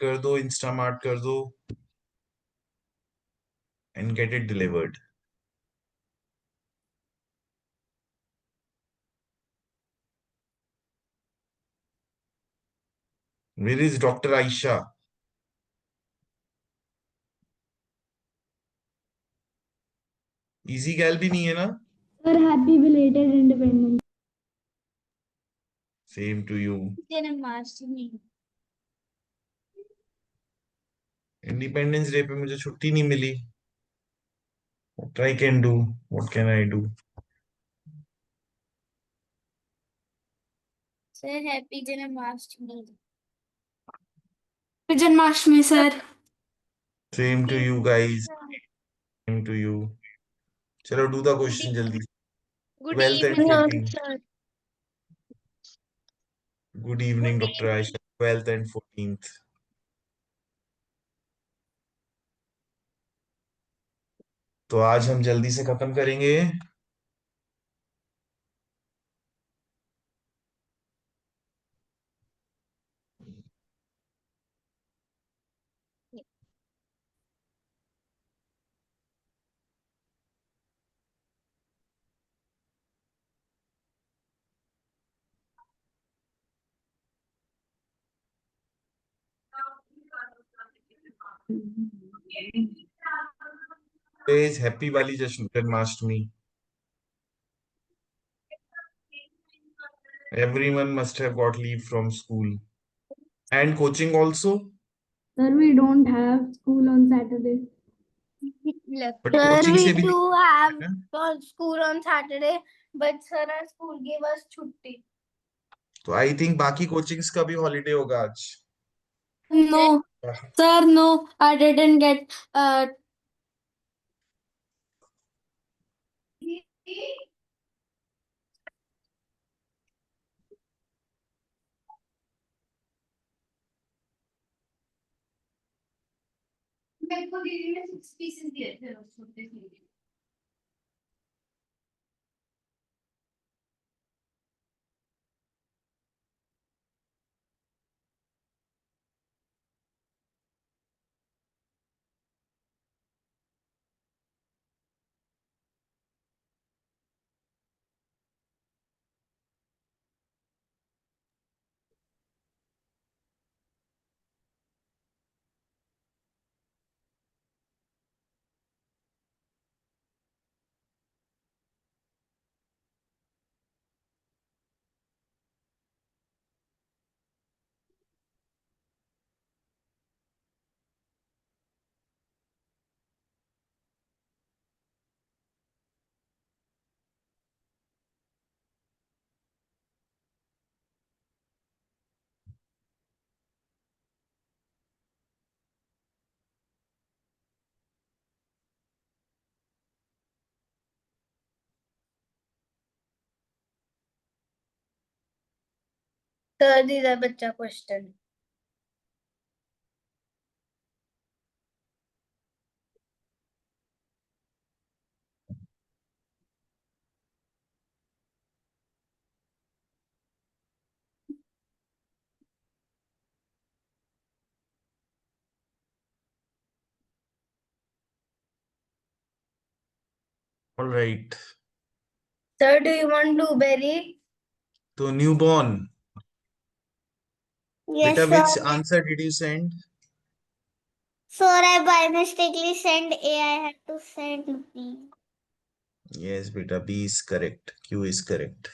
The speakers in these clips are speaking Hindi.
कर दो, इंस्टामार्ट कर दो and get it delivered. Where is doctor Ayesha? इजी गैल भी नहीं है ना? Sir happy belated independence. Same to you. Janmashtami. Independence day पे मुझे छुट्टी नहीं मिली. What I can do? What can I do? Sir happy Janmashtami. Janmashtami sir. Same to you guys. Same to you. चलो डू द क्वेश्चन जल्दी. Good 12th and evening 14th. Sir. Good evening doctor Ayesha. 12th and 14th. तो आज हम जल्दी से खत्म करेंगे. इज हैप्पी वाली जश्न Janmashtami. Everyone must have got leave from school and coaching also. Sir, we don't have school on Saturday. But Sir, coaching से we भी do have है ना? school on Saturday, but sir, our school gave us छुट्टी. तो आई थिंक बाकी कोचिंग्स का भी हॉलीडे होगा आज. No, sir, no, I didn't get. मेरे को दीदी ने 6 पीसेस दिए थे उस छोटे से. Sir, these are बच्चा question. All right. Sir, do you want blueberry? तो न्यू बॉर्न. Yes, बेटा sir. Which answer did you send? Sir, I by mistakenly sent A. I had to send B. Yes बेटा, B is correct, Q is correct.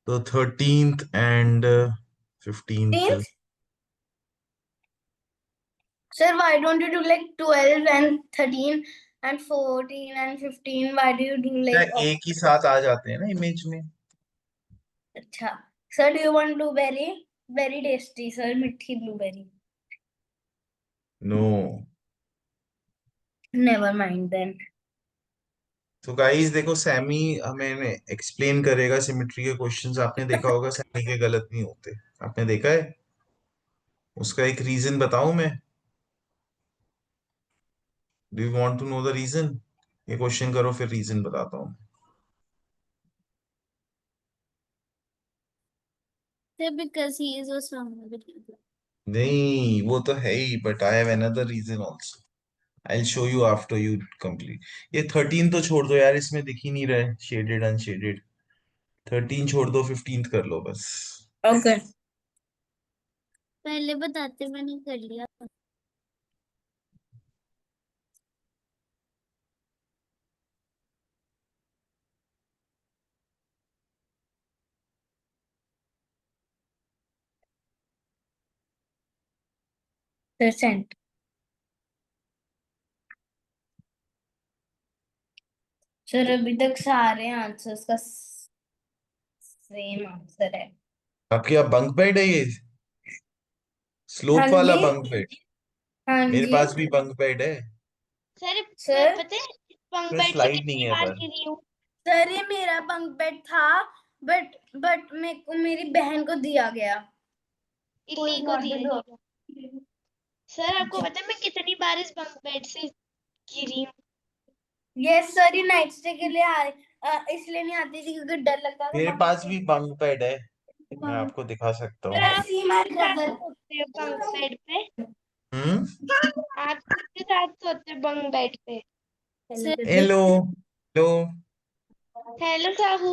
तो 13th and 15th. Sir, why don't you do like 12 and 13 and 14 and 15? Why do you do like एक ही साथ आ जाते हैं ना इमेज में. अच्छा. Sir, do you want blueberry? Very tasty, sir. मीठी blueberry. No. Never mind then. तो गाइस देखो, सैमी हमें एक्सप्लेन करेगा सिमेट्री के क्वेश्चंस. आपने देखा होगा सैमी के गलत नहीं होते. आपने देखा है? उसका एक रीजन बताऊं मैं? Do you want to know the reason? ये क्वेश्चन करो फिर रीजन बताता हूँ. because he is Osama bin Laden. नहीं, वो तो है ही, but I have another reason also. I will show you after you complete. ये 13 तो छोड़ दो यार, इसमें दिख ही नहीं रहा है शेडेड अनशेडेड। 13 छोड़ दो, 15th कर लो बस। Okay. पहले बताते मैंने कर लिया। परसेंट। सर अभी तक सारे आंसर्स का सेम आंसर है। आपके यहाँ बंक बेड है ये? हाँ स्लोप वाला जी। Bunk bed? हाँ मेरे जी। पास भी बंक बेड है। सर सर इसमें पता है बंक बेड से स्लाइड नहीं कितनी है बार पर। गिरी हूँ। सर ये मेरा बंक बेड था, बट मेरे को मेरी बहन को दिया गया। इल्ली को दिया गया। सर आपको पता है मैं कितनी बार इस बंक बेड से गिरी हूँ? यस सर, ये नाइट स्टे के लिए इसलिए नहीं आती थी क्योंकि डर लगता था मेरे वहां पास से। भी बंक बेड है, मैं आपको दिखा सकता सर हूँ। आप किसके साथ सोते हो बंक बेड पे? हम्म। आप किसके साथ सोते हो बंक बेड पे? Hello hello. हेलो साहू।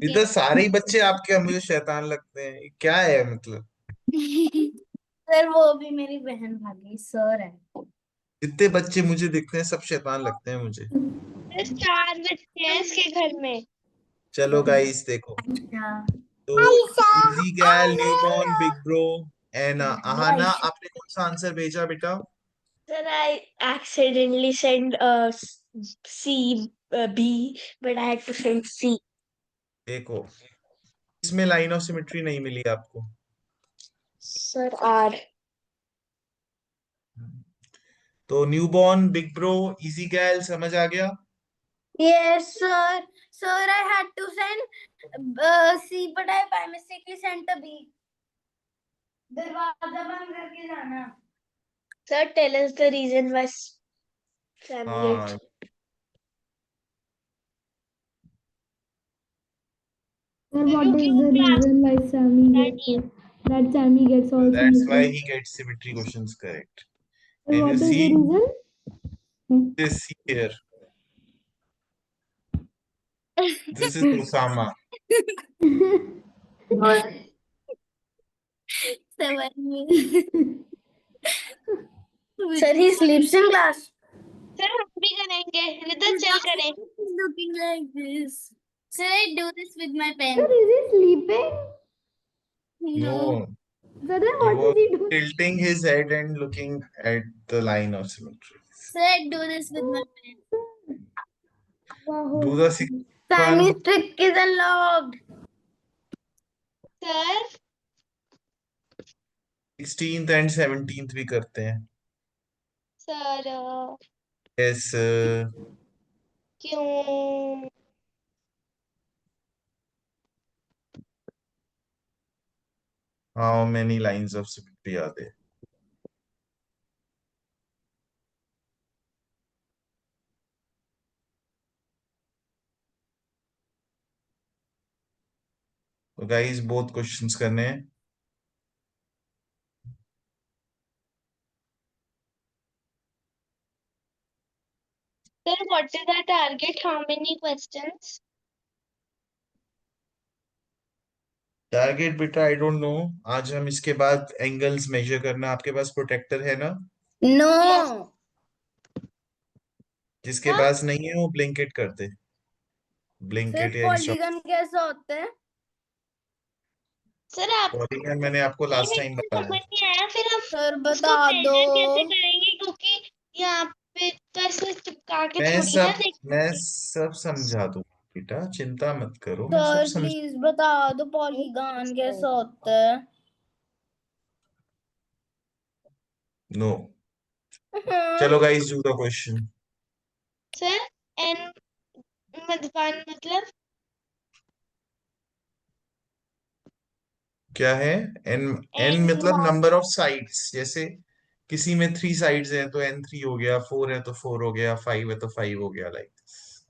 इधर सारे ही बच्चे आपके मुझे शैतान लगते हैं, ये क्या है मतलब? सर वो भी मेरी बहन भागी सर है। जितने बच्चे मुझे दिखते हैं सब शैतान लगते हैं मुझे। सर 4 बच्चे हैं इसके घर में। चलो गाइस देखो, अच्छा। तो इजी गैल, newborn, big bro and Aahana, आपने कौन सा आंसर भेजा बेटा? Sir, I accidentally sent C B, but I had to send C. देखो, इसमें लाइन ऑफ सिमेट्री नहीं मिली आपको। Sir R. तो न्यूबॉर्न, बिग ब्रो, इजी गैल समझ आ गया? Yes, sir. Sir, I had to send C, but I by mistakenly sent a B. दरवाजा बंद करके जाना। Sir, tell us the reason why Sammy हाँ, gets. Sir, Sir, what you is क्यों the class reason why Sammy नहीं है? gets that Sammy gets all that's why symmetry? he gets symmetry questions correct. Sir, Can what you is the see reason? this here? This is Osama. Sir, he sleeps in class. Sir, हम भी करेंगे। रिदल चल करें। Looking like this. Sir, I do this with my Sir, pen. is he sleeping? No, Sir, then he what is was he doing? tilting his head and looking at the line of symmetry. Sir, I do this with my pen. Do Wow. the sixth Sammy's one, trick is unlocked. Sir, 16th and 17th भी करते हैं। sir, Yes, क्यों? how many lines of symmetry are there? तो guys both questions करने हैं। Sir, what is our target? How many questions? Target बेटा आई डोंट नो। आज हम इसके बाद एंगल्स मेजर करना, आपके पास प्रोटेक्टर है ना? Yes. No. जिसके हाँ? पास नहीं है वो ब्लिंकिट कर दे, सर ब्लिंकिट या इंस्टॉल। पॉलीगन कैसा होता है? सर आप पॉलीगन मैंने आपको ये लास्ट मेरे टाइम को बताया। समझ नहीं आया। फिर हम सर इसको बता दो। मेजर कैसे करेंगे? क्योंकि यहाँ पे तो ऐसे चिपका के मैं थोड़ी ना सब देख। मैं सब समझा दूँ बेटा, चिंता मत करो, मैं सब सर समझ। प्लीज बता दो पॉलीगन कैसा होता है। नो। हाँ? चलो guys do the question. Sir N मधुबान मतलब क्या है? एन? एन एन मतलब नंबर ऑफ साइड्स, जैसे किसी में 3 साइड्स हैं तो n3 हो गया, 4 है तो 4 हो गया, 5 है तो 5 हो गया, like this.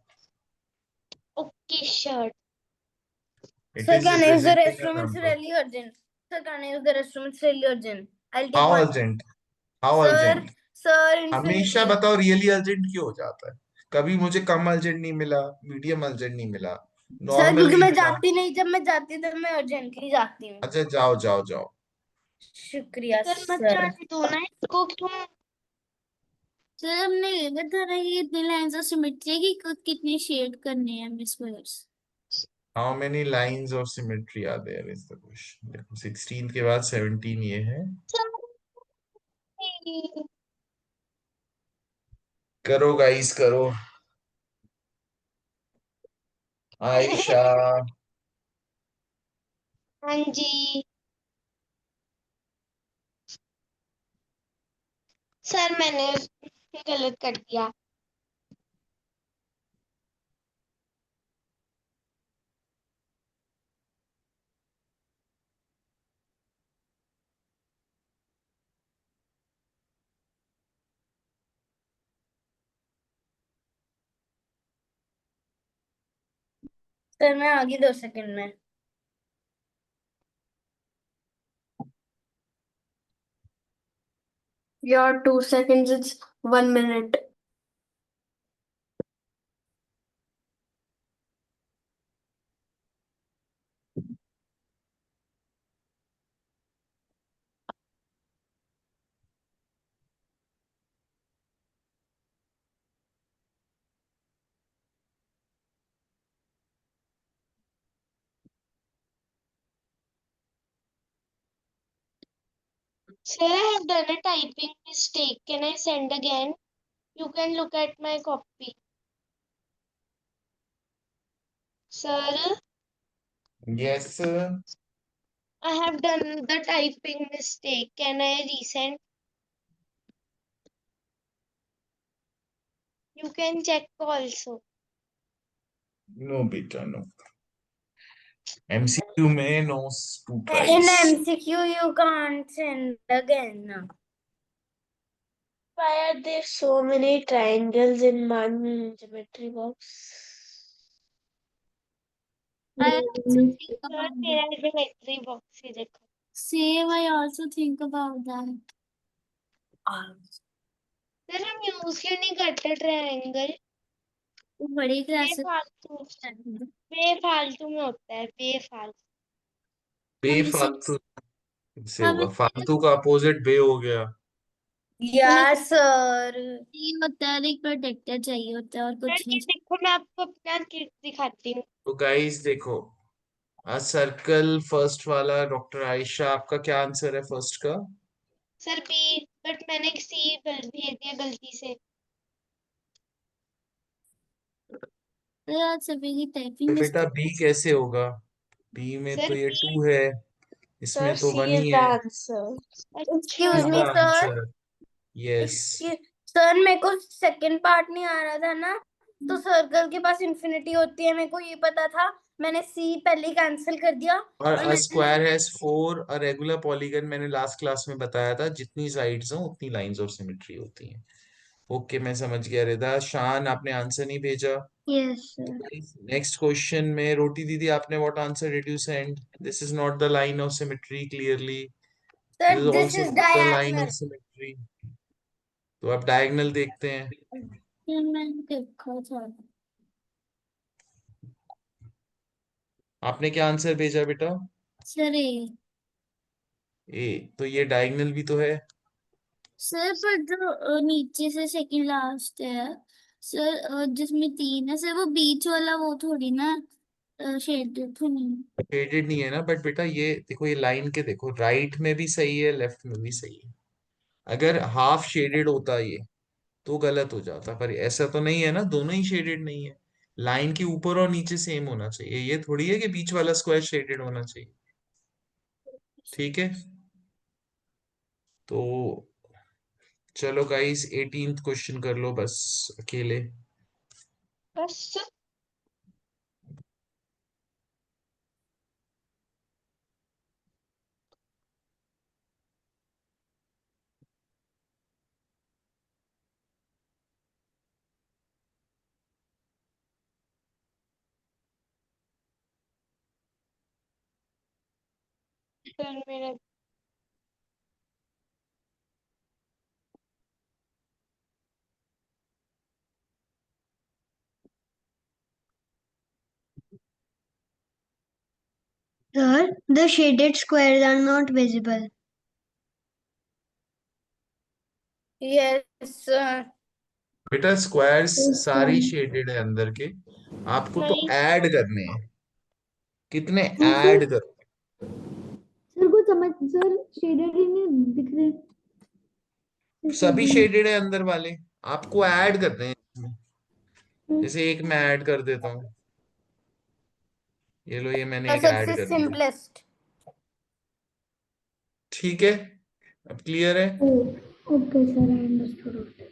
Okay shirt. It Sir, is can I use the representing a restroom? It's number. really urgent. Sir, can I use the restroom? It's really urgent. I'll take How one. urgent? How Sir, urgent? sir, हमेशा infinity. बताओ रियली अर्जेंट क्यों हो जाता है? कभी मुझे कम अर्जेंट नहीं मिला, मीडियम अर्जेंट नहीं मिला, सर, नॉर्मल क्योंकि नहीं मैं मिला। जाती नहीं, जब मैं जाती तब मैं अर्जेंटली जाती हूँ। अच्छा जाओ जाओ जाओ। शुक्रिया सर मत सर। जाने दो ना इसको, क्यों? सर हमने ये बताना है कि इतनी लाइंस ऑफ सिमेट्री है कि कितने शेड करने हैं हमें squares. How many lines of symmetry are there is the question. देखो 16 के बाद 17 ये है। करो गाइस करो। आयशा। हाँ जी सर, मैंने गलत कर दिया। सर मैं आ गई 2 सेकंड में। Your 2 seconds, it's 1 minute. Sir, I have done a typing mistake. Can I send again? You can look at my copy. Sir, yes I have done the typing mistake. Can I resend? You can check also. No बेटा नो। एमसीक्यू में no two In tries. MCQ, you can't send again. Why are there so many triangles in one geometry box? I also think Sir, about मेरा that. geometry box ही देखो। Same, I also think about that. Sir हम यूज क्यों नहीं करते ट्रायंगल? वो बड़ी क्लासेस बेफालतू में होता है, बेफालतू। बेफालतू से हमें होगा, फालतू का अपोजिट बे हो गया। Yes, sir. चाहिए होता है, एक प्रोटेक्टर चाहिए होता है और सर कुछ ये नहीं। देखो, मैं आपको अपना किट दिखाती हूँ। तो गाइस देखो, सर्कल फर्स्ट वाला डॉक्टर आयशा, आपका क्या आंसर है फर्स्ट का? सर बी, बट मैंने सी भेज दिया गलती से। तो आज सभी की तो टाइपिंग बेटा मिस्टेक। बी कैसे होगा? बी में सर तो ये बी, 2 है, इसमें सर तो सी 1 इज ही द है। आंसर। अच्छा Excuse me, sir. Answer yes. Sir मेरे को सेकंड पार्ट नहीं आ रहा था ना, तो सर्कल के पास इंफिनिटी होती है, मेरे को ये पता था। मैंने सी पहले कैंसिल कर दिया और और a square has 4, a regular polygon मैंने लास्ट क्लास में बताया था, जितनी साइड्स हो उतनी लाइंस और सिमेट्री होती हैं। ओके मैं समझ गया। रिदा शान आपने आंसर नहीं भेजा। Yes sir. नेक्स्ट क्वेश्चन में रोटी दीदी आपने what answer did you send? This is not the line of symmetry clearly. This sir is this also is not the line of diagonal. Symmetry. तो अब डायगोनल देखते हैं। ये मैंने देखा था। आपने क्या आंसर भेजा बेटा? सर ए। तो ये डायगोनल भी तो है। सर पर जो नीचे से सेकंड लास्ट है सर, जिसमें 3 है सर, वो बीच वाला वो थोड़ी ना शेडेड तो नहीं। शेडेड नहीं है ना, बट बेटा ये देखो, ये लाइन के देखो, राइट में भी सही है लेफ्ट में भी सही है। अगर हाफ शेडेड होता ये तो गलत हो जाता, पर ऐसा तो नहीं है ना, दोनों ही शेडेड नहीं है। लाइन के ऊपर और नीचे सेम होना चाहिए, ये थोड़ी है कि बीच वाला स्क्वायर शेडेड होना चाहिए। ठीक है। तो चलो गाइस 18th क्वेश्चन कर लो बस अकेले। बस टर्न मेरा। Sir, the shaded squares are not visible. Yes, sir. बेटा स्क्वायर्स Yes, सारी sir. शेडेड है अंदर के, आपको तो नहीं ऐड करने हैं। कितने हाँ ऐड सर, कर, सर को समझ सर शेडेड ही नहीं दिख रहे। सभी shaded शेडेड है अंदर वाले, आपको ऐड करने हैं इसमें। है। जैसे एक मैं ऐड कर देता हूँ, ये लो, ये मैंने एक ऐड सबसे कर दिया। सिंपलेस्ट। ठीक है, अब क्लियर है। Oh, okay, sir, I understood.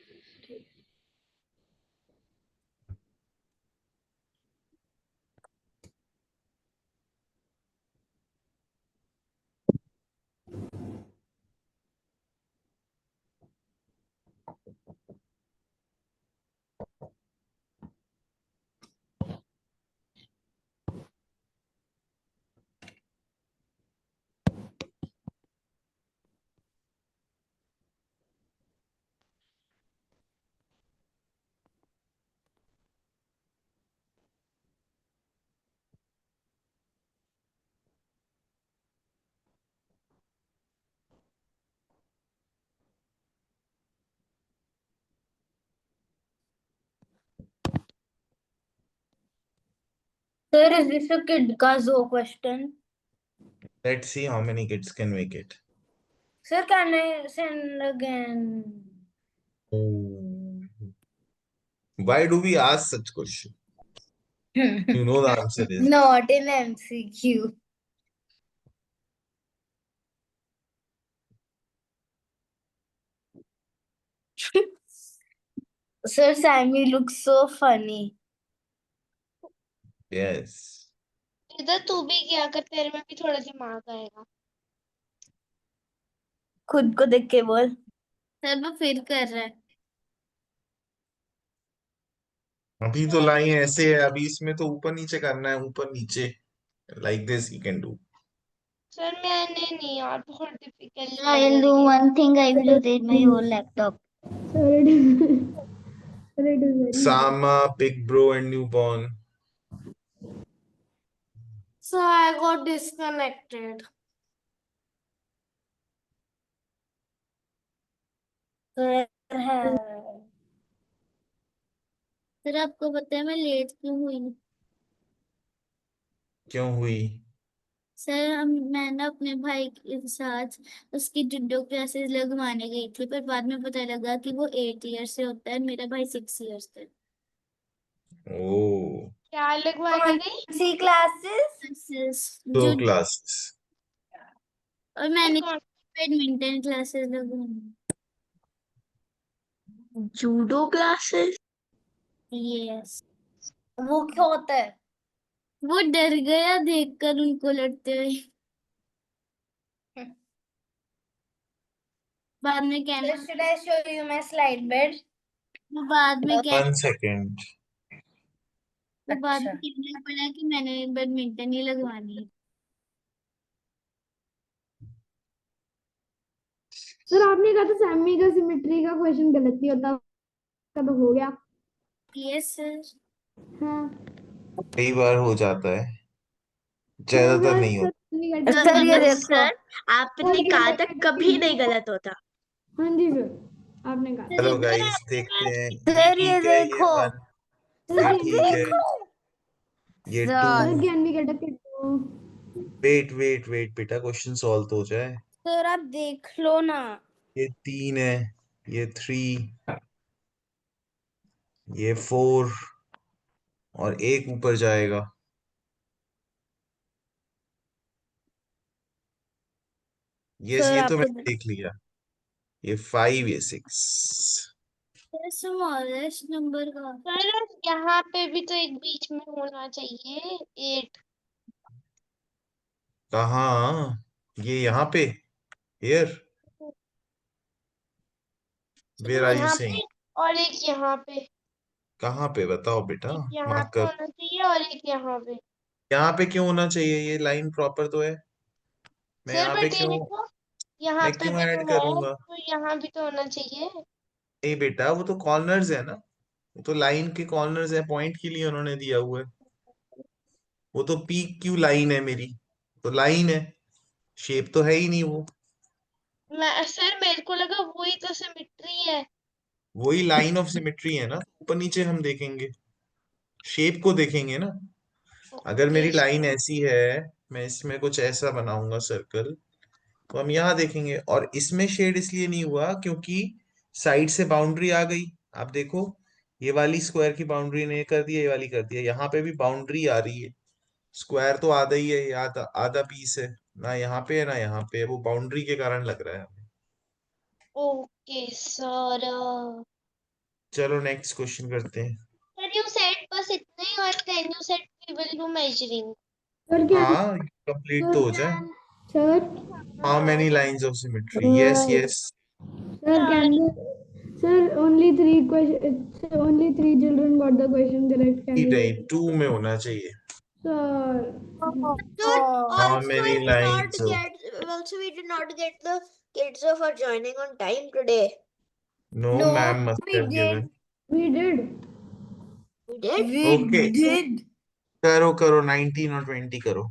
Sir, is this a kid Kazo question? Let's see how many kids can make it. Sir, can I send again? Why do we ask such question? You know the answer is. Not in MCQ. Sir, Sammy looks so funny. Yes. इधर तू भी क्या कर, तेरे में भी थोड़ा दिमाग आएगा। खुद को देख के बोल। सर वो फिर कर रहा है। अभी तो लाइन ऐसे है, अभी इसमें तो ऊपर नीचे करना है, ऊपर नीचे, like this you can do. Sir मैंने नहीं यार, बहुत डिफिकल्ट लग I'll रही do है। one thing. I will erase my whole laptop. Sir, it is, sir, it is very easy. Sama, Big Bro and Newborn. So I got disconnected. Sir, sir आपको पता है मैं लेट क्यों हुई? क्यों हुई? सर मैं ना अपने भाई के साथ उसकी जुडो क्लासेस लगवाने गई थी, पर बाद में पता लगा कि वो 8 ईयर से होता है, मेरा भाई 6 ईयर्स का। ओ, क्या लगवाने गई? सी क्लासेस? क्लासेस दो जो, क्लासेस। और मैंने कौन? बैडमिंटन क्लासेस लगवानी। Judo classes? यस। वो क्या होता है? वो डर गया देखकर उनको लड़ते हुए। बाद में कहना, Sir, should I show you my slide bed? वो बाद में कह 1 सेकेंड। वो बाद में अच्छा। कहना पड़ा कि मैंने बैडमिंटन ही लगवानी है। सर आपने कहा था सैमी का सिमेट्री का क्वेश्चन गलत ही होता, का तो हो गया। Yes sir. हाँ कई बार हो जाता है, हाँ ज्यादातर हाँ नहीं सर, होता। सर ये देखो। सर, आपने कहा था कभी नहीं गलत होता। हाँ जी सर, आपने कहा। सर चलो इधर गाइस देखते हैं, ये सर ये ठीक है, ये देखो। 1, सर ये सर ठीक है, देखो। ये सर 2। ज्ञान भी कहता कि वेट वेट वेट बेटा, क्वेश्चन सॉल्व तो हो जाए। सर आप देख लो ना। ये 3 है, ये 3, ये 4, और एक ऊपर जाएगा। ये सर तो आपको मैंने देख लिया। ये 5, ये 6। स्मॉलेस्ट नंबर का। सर यहाँ पे भी तो एक बीच में होना चाहिए 8। कहाँ? ये यहाँ पे, हियर, वेयर आर यू यहाँ सेइंग? पे और एक यहाँ पे। कहाँ पे बताओ बेटा, एक यहाँ मार्क पे कर। होना चाहिए और एक यहाँ पे। यहाँ पे क्यों होना चाहिए? ये लाइन प्रॉपर तो है। मैं सर यहाँ पे बट ये क्यों देखो यहाँ मैं पे क्यों भी ऐड तो है, करूंगा? तो यहाँ भी तो होना चाहिए। नहीं बेटा, वो तो कॉर्नर्स है ना, वो तो लाइन के कॉर्नर्स है, पॉइंट के लिए उन्होंने दिया हुआ है। वो तो पी क्यू लाइन है मेरी, तो लाइन है, शेप तो है ही नहीं वो। सर मेरे को लगा वही तो सिमेट्री है। वही लाइन ऑफ सिमेट्री है ना, ऊपर नीचे हम देखेंगे, शेप को देखेंगे ना। अगर ओके मेरी लाइन ऐसी है, मैं इसमें कुछ ऐसा बनाऊंगा सर्कल, तो हम यहाँ देखेंगे। और इसमें शेड इसलिए नहीं हुआ क्योंकि साइड से बाउंड्री आ गई। आप देखो, ये वाली स्क्वायर की बाउंड्री ने कर दिया, ये वाली कर दिया, यहाँ पे भी बाउंड्री आ रही है। स्क्वायर तो आधा ही है, ये आधा आधा पीस है ना, यहाँ पे है ना यहाँ पे है, वो बाउंड्री के कारण लग रहा है हमें। Okay sir. चलो नेक्स्ट क्वेश्चन करते हैं। सर यू सेड बस इतना ही, और then you said we will do measuring. Sir क्या हाँ, कंप्लीट तो हो जाए। Sir how many lines of symmetry? Yes yes. Sir can you sir only three question only three children got the question correct, can you नहीं, 2 में होना चाहिए। sir Sir, How also many I did not lines of get, also we did not get the kids for joining on time today. no, No, ma'am must we have did. given. we did We did? We Okay. did. करो करो, 19 और 20 करो।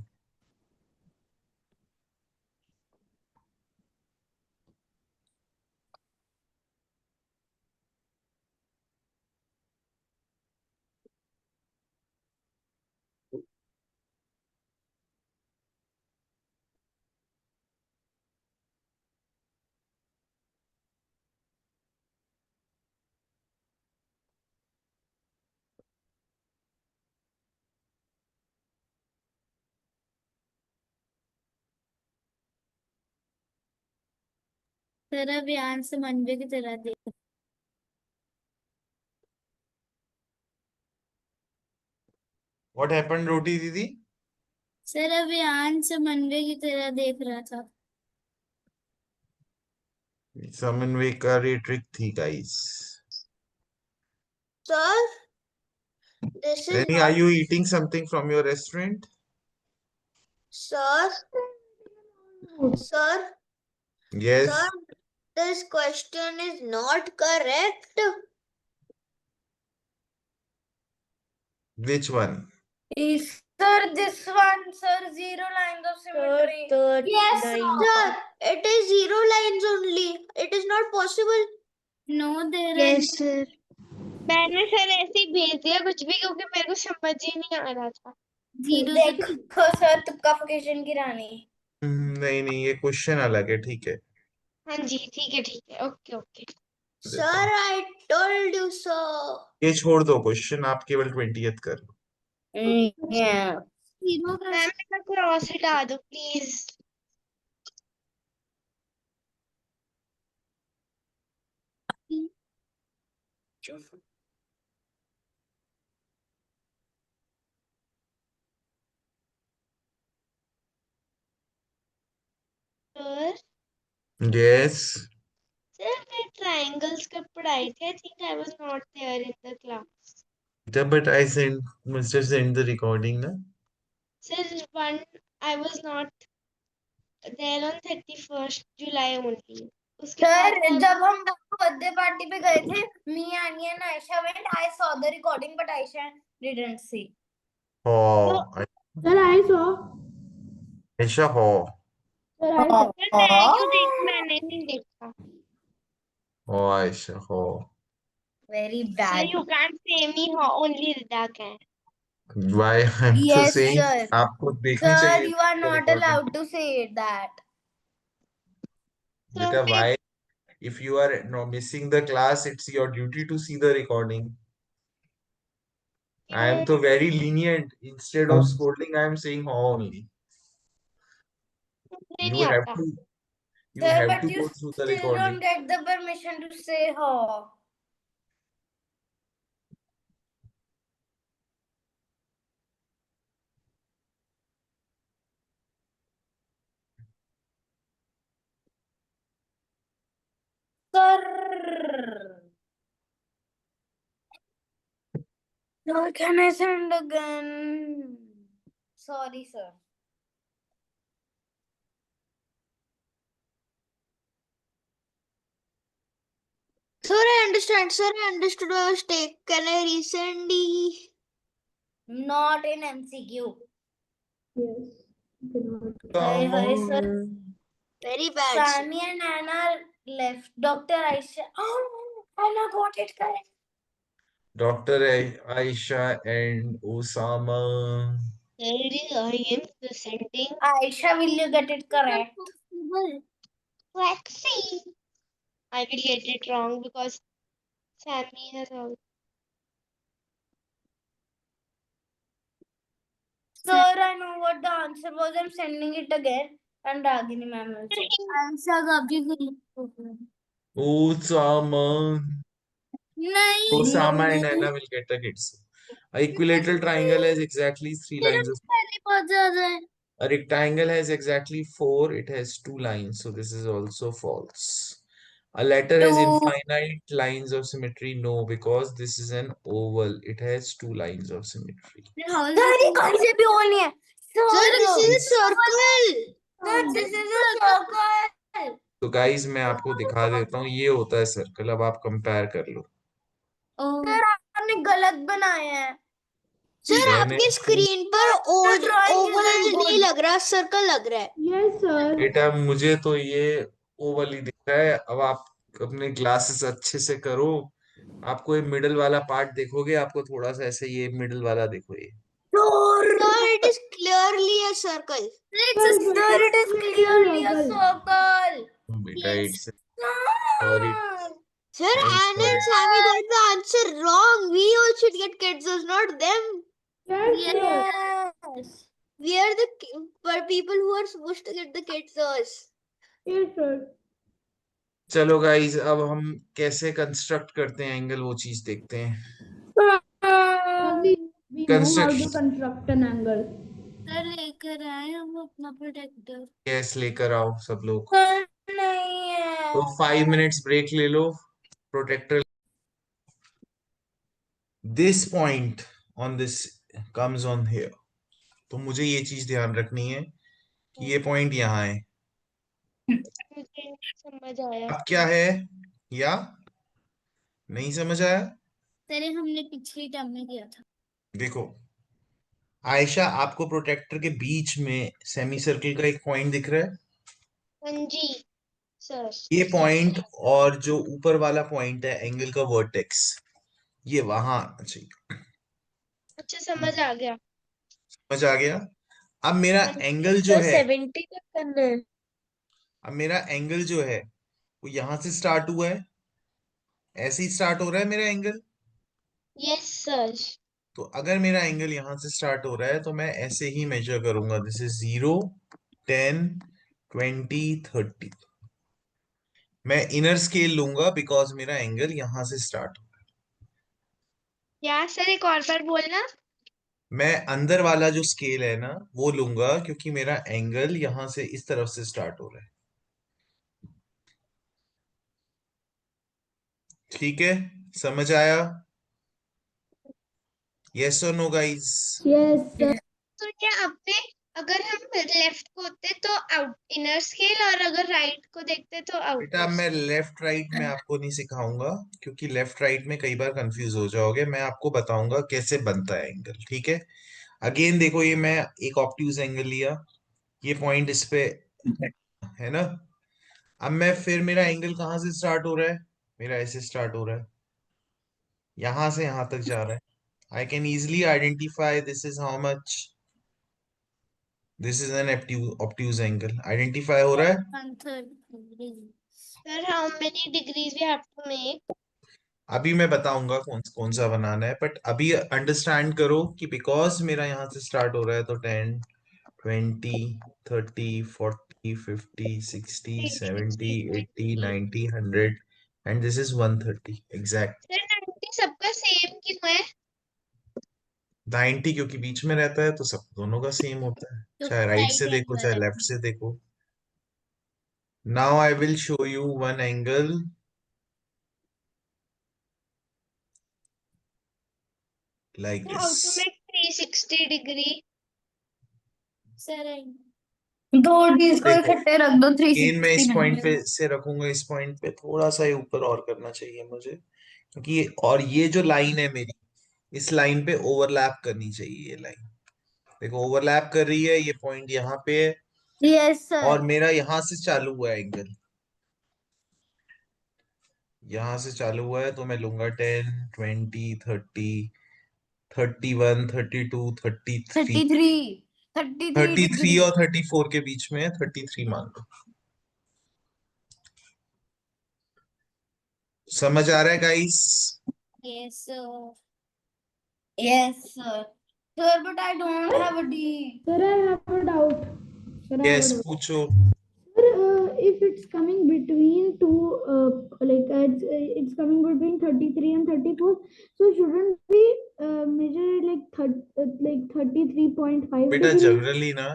सर अब यहाँ से मनवे की तरह देख। What happened, रोटी दीदी? सर अब यहाँ से मनवे की तरह देख रहा था। समन्वयकारी ट्रिक थी guys. Sir, this is Renny, are not, you eating something from your restaurant? sir, sir, Yes. sir, this question is not correct. Which one? Sir, this one, sir, 0 lines of symmetry. Yes, sir, it is 0 lines only. It is not possible. No, there are Yes, sir. मैंने सर ऐसे ही भेज दिया कुछ भी, क्योंकि मेरे को समझ ही नहीं आ रहा था। zero. देखो सर, तुक्का फकेशन की रानी। नहीं नहीं, ये क्वेश्चन अलग है, ठीक है। हाँ जी, ठीक है, ओके ओके। देता सर हूँ। I told you so. ये छोड़ दो क्वेश्चन, आप केवल 20th कर लो। Yeah. Zero का मैम मेरा क्रॉस हटा दो प्लीज। Sir Yes. सर मैं ट्रायंगल्स का पढ़ाई थी, I think I was not there in the class. But I must have sent the recording, na? Sir one I was not there on 31st July only. उसके सर, बाद जब हम बर्थडे पार्टी पे गए थे, me, Anya and Aisha went. I saw the recording, but Aisha didn't see. Oh, sir I saw Aisha हो। sir I saw सर मैं क्यों मैंने नहीं देखा। ओ आयशा हो। Very sir bad. You can't say me how only Rida can. Why I'm तो Yes, saying sir. आपको देखनी Sir, चाहिए you are not recording। allowed to say that. तो बेटा, फिर why? If you are no missing the class, it's your duty to see the recording. I am तो very lenient. Instead of scolding, I am saying ho only. मुझे You नहीं have आता। to you Sir, have but to you go through the still don't recording. get the permission to say ho. Sir. Sir, can I send again? Sorry, sir. Sir, I understand. Sir, I understood my mistake. Can I resend the? Not in MCQ. Yes. Cannot. Hi, sir. Very bad. Sir. Sami and Anna left. Dr. Aisha. Oh, Anna got it correct. Dr. Aisha and Osama. I am presenting. Aisha, will you get it correct? Possible. Let's see. I will get it wrong because Sammy has all. Sir, I know what the answer was. I'm sending it again. And Ragini ma'am will say. Ayesha का भी गलत Osama. नहीं Osama and Anna will get a hits. A equilateral triangle has exactly 3 मेरा lines of. पहले बहुत ज्यादा है A rectangle has exactly 4. It has 2 lines, so this is also false. A letter has Two. infinite lines of symmetry. No, because this is an oval. It has 2 lines of symmetry. How is Sir, ये कहीं से भी होनी है. Sir, this is a Yes. circle. Sir, this is a circle. तो गाइस मैं आपको दिखा देता हूँ ये होता है सर्कल. अब आप कंपेयर कर लो. Sir, आपने गलत बनाया है. Sir, मैंने आपके स्क्रीन पर drawing ओवल isn't नहीं good. लग रहा, सर्कल लग रहा है. Yes, sir. बेटा मुझे तो ये ओवल ही दिख रहा है. अब आप अपने ग्लासेस अच्छे से करो. आपको ये मिडल वाला पार्ट देखोगे, आपको थोड़ा सा ऐसे ये मिडल वाला देखो ये. Sir, it is clearly a circle. Sir, it is clearly a circle. बेटा Yes. it's sorry. Sir, I'm Anna and sorry. Sammy got the answer wrong. We all should get Ketzos, not them. Yes, sir. Yes. We are the people who are supposed to get the Ketzos. Yes, sir. चलो गाइस अब हम कैसे कंस्ट्रक्ट करते हैं एंगल वो चीज देखते हैं. Only we know how to Construction. construct an angle. Sir लेकर आए हम अपना प्रोटेक्टर गैस लेकर आओ सब लोग. नहीं है. तो 5 मिनट्स ब्रेक ले लो. Protractor. This point on this comes on here. तो मुझे ये चीज ध्यान रखनी है कि ये पॉइंट यहाँ है. मुझे समझ आया. अब क्या है या नहीं समझ आया? तेरे हमने पिछली टर्म में किया था देखो आयशा, आपको प्रोटेक्टर के बीच में सेमी सर्कल का एक पॉइंट दिख रहा है. हाँ जी सर. ये पॉइंट और जो ऊपर वाला पॉइंट है एंगल का वर्टेक्स, ये वहां आना चाहिए. अच्छा समझ आ गया. समझ आ गया? अब मेरा एंगल जो है 70 तक करना है. अब मेरा एंगल जो है वो यहां से स्टार्ट हुआ है. ऐसे ही स्टार्ट हो रहा है मेरा एंगल. Yes sir. तो अगर मेरा एंगल यहां से स्टार्ट हो रहा है तो मैं ऐसे ही मेजर करूंगा. This is 0, 10, 20, 30. मैं इनर स्केल लूंगा बिकॉज मेरा एंगल यहां से स्टार्ट. क्या सर एक और बार बोलना. मैं अंदर वाला जो स्केल है ना वो लूंगा क्योंकि मेरा एंगल यहां से इस तरफ से स्टार्ट हो रहा है. ठीक है, समझ आया? यस और नो गाइस? Yes, sir. तो क्या अपने अगर हम लेफ्ट को होते तो आउट इनर स्केल और अगर राइट को देखते तो बेटा अब आउटर. मैं लेफ्ट राइट में आपको नहीं सिखाऊंगा क्योंकि लेफ्ट राइट में कई बार कंफ्यूज हो जाओगे. मैं आपको बताऊंगा कैसे बनता है एंगल. ठीक है. अगेन देखो ये मैं एक ऑब्ट्यूज एंगल लिया. ये पॉइंट इस पे है ना. अब मैं फिर मेरा एंगल कहाँ से स्टार्ट हो रहा है? मेरा ऐसे स्टार्ट हो रहा है, यहां से यहां तक जा रहा है. I can easily identify this is how much. This is an obtuse angle. Identify हो रहा है? 130 sir how many degrees we have to make. अभी मैं बताऊंगा कौन कौन सा बनाना है. बट अभी अंडरस्टैंड करो कि बिकॉज मेरा यहाँ से स्टार्ट हो रहा है तो 10, 20, 30, 40, 50, 60, 70, 80, 90, 100 and this is 130 exact. Sir 90 सबका सेम क्यों है. 90 क्योंकि बीच में रहता है तो सब दोनों का सेम होता है, तो चाहे राइट से right देखो angle चाहे है लेफ्ट से देखो. Now I will show you one angle like how this. To make 360 degree. Sir दो डीज को देखो इकट्ठे रख दो अगेन मैं इस 369 पॉइंट पे से रखूंगा, इस पॉइंट पे थोड़ा सा ही ऊपर और करना चाहिए मुझे, क्योंकि और ये जो लाइन है मेरी, इस लाइन पे ओवरलैप करनी चाहिए ये लाइन। देखो ओवरलैप कर रही है, ये पॉइंट यहाँ पे है यस और सर। मेरा यहाँ से चालू हुआ है एंगल, यहाँ से चालू हुआ है, तो मैं लूंगा 10, 20, 30, 31, 32, 33। 33 33 33 डिग्री। और 34 के बीच में है, 33 मान लो। समझ आ रहा है guys? Yes, sir. Yes sir. Sir but I don't have a D. Sir, I have a doubt. Sir, I have yes a doubt. पूछो। Sir, if it's coming between two, it's coming between 33 and 34, so shouldn't we measure it like 33.5 बेटा degrees? जनरली ना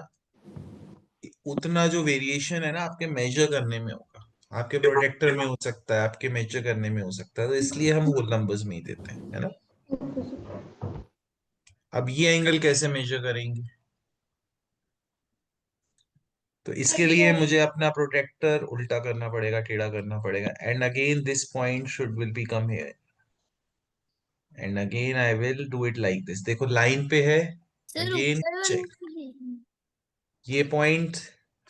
उतना जो वेरिएशन है ना आपके मेजर करने में होगा, आपके प्रोजेक्टर में हो सकता है, आपके मेजर करने में हो सकता है, तो इसलिए हम होल नंबर्स में ही देते हैं, है ना। अब ये एंगल कैसे मेजर करेंगे? तो इसके लिए मुझे अपना प्रोटेक्टर उल्टा करना पड़ेगा, टेढ़ा करना पड़ेगा, and again this point should will be come here, and again I will do it like this. देखो लाइन पे है, Sir, अगेन ऊपर वाले चेक, को देखना। ये पॉइंट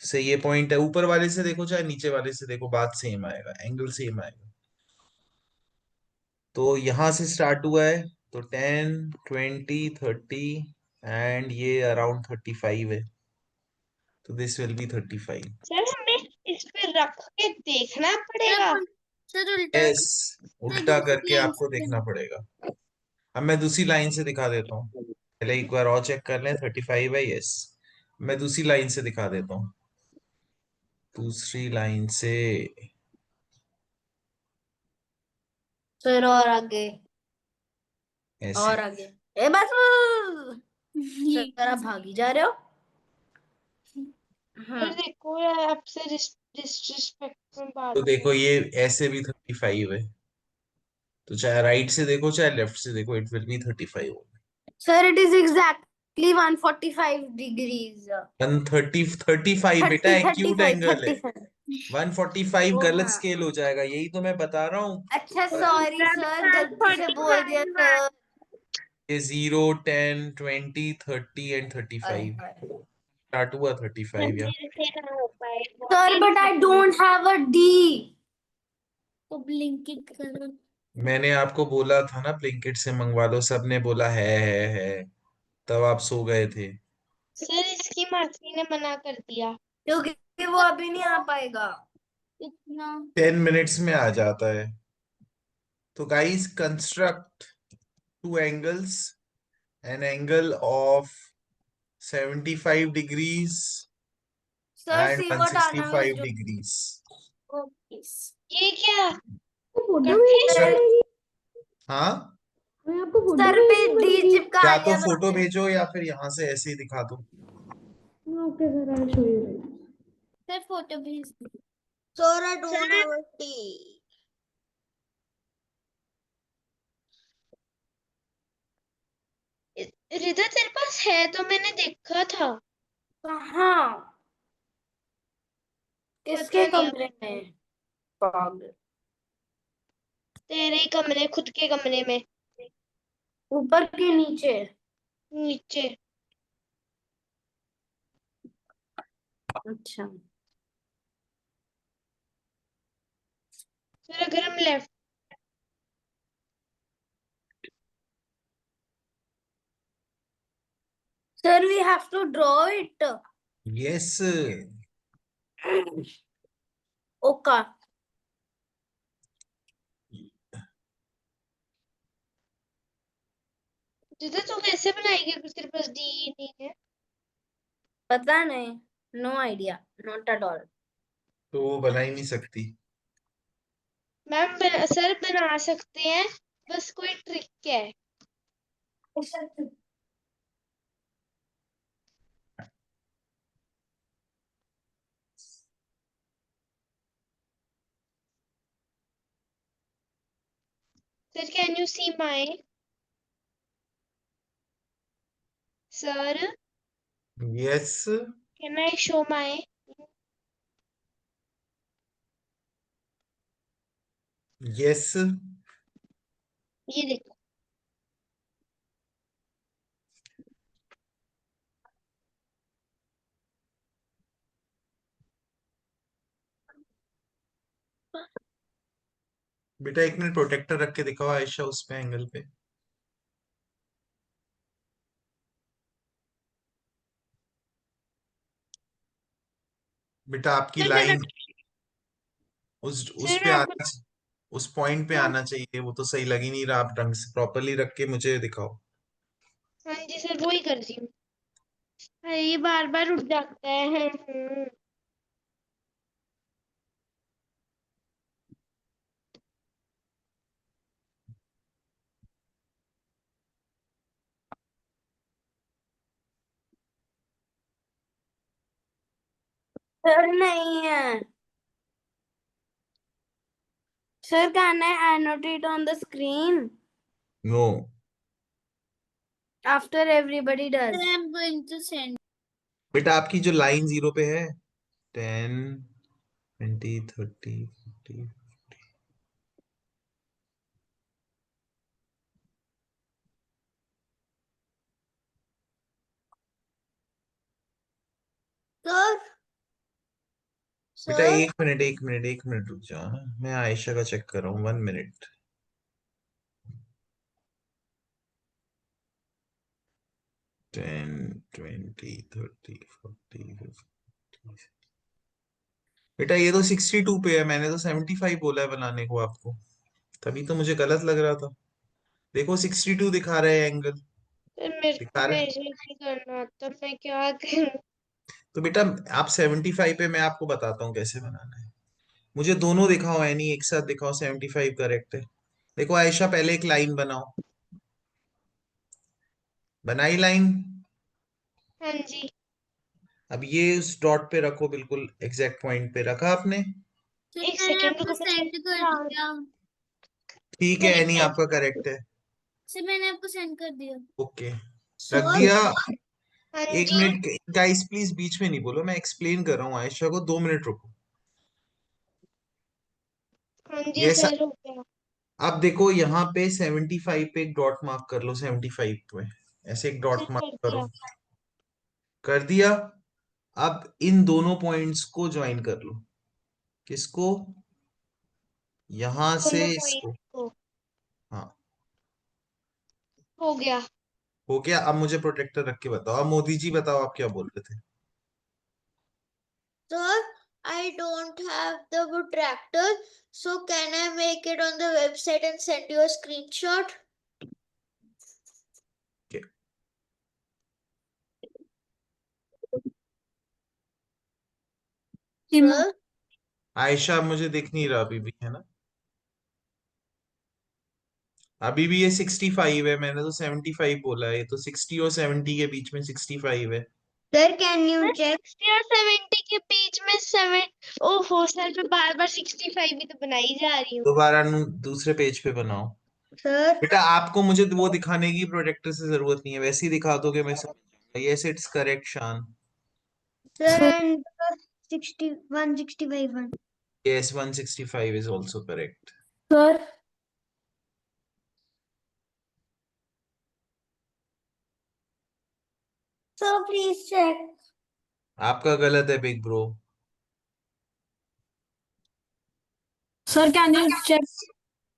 से ये पॉइंट है, ऊपर वाले से देखो चाहे नीचे वाले से देखो, बात सेम आएगा, एंगल सेम आएगा। तो यहां से स्टार्ट हुआ है, तो 10, 20, 30 एंड ये अराउंड 35 है, तो दिस विल बी 35। सर हमें इस पे रख के देखना सर पड़ेगा। सर उल्टा यस, सर उल्टा दूसरी करके लाइन आपको से देखना पड़ेगा। अब मैं दूसरी लाइन से दिखा देता हूँ, पहले एक बार और चेक कर लें, 35 है, यस। मैं दूसरी लाइन से दिखा देता हूँ, दूसरी लाइन से। सर और आगे ऐसे और आगे। ए बस सर आप भागी जा रहे हो। सर हाँ देखो यार, आपसे डिसरिस्पेक्ट में बात तो देखो कर। ये ऐसे भी 35 है, तो चाहे राइट से देखो चाहे लेफ्ट से देखो, it will be 35। Sir it is exactly 145 degrees. 35 बेटा 30 एक्यूट 35 एंगल है, 35। 145 ओ गलत हाँ। स्केल हो जाएगा, यही तो मैं बता रहा हूँ। अच्छा सॉरी सर गलती से बोल दिया सर। ये 0, 10, 20, 30 एंड 35 स्टार्ट हुआ 35 यहाँ। मेरे से ना हो पाए। Sir but I don't have a D. को ब्लिंकिंग करो। मैंने आपको बोला था ना ब्लिंकिट से मंगवा लो, सबने बोला है, तब आप सो गए थे। सर इसकी मासी ने मना कर दिया। क्योंकि वो अभी नहीं आ पाएगा। इतना 10 मिनट्स में आ जाता है। तो guys construct two angles, an angle of 75 degrees sir and see what आना है 165 जो। degrees। ये क्या फोटो कट्ठे भेजना सर? पड़ेगी। हाँ, मैं आपको फोटो सर पे भेजनी डी पड़ेगी। चिपका या तो लिया फोटो मैंने। भेजो या फिर यहाँ से ऐसे ही दिखा दो। Okay sir, I show you. Sir photo भेज दो। Sir, I don't have a tea. रिदा तेरे पास है तो मैंने देखा था। कहाँ? किसके पता नहीं, कमरे में? पागल। तेरे ही कमरे, खुद के कमरे में ऊपर के नीचे? नीचे। अच्छा सर अगर हम left, sir we have to draw it. Yes, okay. Rida तू कैसे बनाएगी अगर तेरे पास डी नहीं है? पता नहीं, no idea, not at all. तो वो बना ही नहीं सकती। मैम सर बना सकते हैं, बस कोई ट्रिक है। Sir can you see my? Sir yes, Can I show my? Yes ये देखो। बेटा एक मिनट प्रोटेक्टर रख के दिखाओ आयशा उस पे एंगल पे। बेटा आपकी सर मैं लाइन रख उस सर पे मैं आपको आना, उस पॉइंट पे आना चाहिए। वो तो सही लग ही नहीं रहा। आप ढंग से प्रॉपरली रख के मुझे दिखाओ। हाँ जी सर वो ही कर रही हूँ। अरे ये बार बार उठ जाता है। सर नहीं है sir, can I annotate on the screen no after everybody does? Sir, I'm going to send. बेटा आपकी जो लाइन 0 पे है 10 20 30 40 सर बेटा सर एक मिनट रुक जाओ ना। मैं आयशा का चेक कर रहा हूँ 1 मिनट। 10 20 30 40 50। बेटा ये तो 62 पे है। मैंने तो 75 बोला है बनाने को आपको। तभी तो मुझे गलत लग रहा था। देखो 62 दिखा रहे हैं एंगल। सर मेरे को दिखा रहे हैं। मेजर नहीं करना आता, मैं क्या करूँ? तो बेटा आप 75 पे, मैं आपको बताता हूँ कैसे बनाना है। मुझे दोनों दिखाओ, यानी एक साथ दिखाओ। 75 करेक्ट है। देखो आयशा पहले एक लाइन बनाओ। बनाई लाइन। हाँ जी अब ये उस डॉट पे रखो, बिल्कुल एग्जैक्ट पॉइंट पे रखा आपने। सर एक मैंने सेकेंड आपको रुको, मैं सेंड check कर हाँ दिया। ठीक है, यानी आपका करेक्ट है। सर मैंने आपको सेंड कर दिया। ओके रख सर दिया। हाँ एक जी मिनट गाइस, प्लीज बीच में नहीं बोलो। मैं एक्सप्लेन कर रहा हूँ आयशा को। 2 मिनट रुको। हाँ जी ये सर हो गया। अब देखो यहाँ पे 75 पे एक डॉट मार्क कर लो। 75 पे ऐसे एक सर डॉट मार्क कर करो। दिया। कर दिया। अब इन दोनों पॉइंट्स को ज्वाइन कर लो। किसको? यहां से दोनों पॉइंट इसको। को हाँ हो गया। हो गया। अब मुझे प्रोटेक्टर रख के बताओ। अब मोदी जी बताओ आप क्या बोल रहे थे। Sir I don't have the protractor, so can I make it on the website and send you a screenshot? Okay. Sir Ayesha अब मुझे दिख नहीं रहा अभी भी, है ना? अभी भी ये 65 है। मैंने तो 75 बोला है। ये तो 60 और 70 के बीच में 65 है। Sir can you sir check? 60 और 70 के बीच में 7। ओहो सर मैं बार बार 65 भी तो बनाई जा रही हूँ। दोबारा दूसरे पेज पे बनाओ। सर बेटा आपको मुझे वो दिखाने की प्रोजेक्टर से जरूरत नहीं है। वैसे ही दिखा दोगे मैं समझ जाऊंगा। यस इट्स करेक्ट शान। sir and 165 one. Yes 165 is also correct. Sir, Sir please check. आपका गलत है big bro. sir, can you check?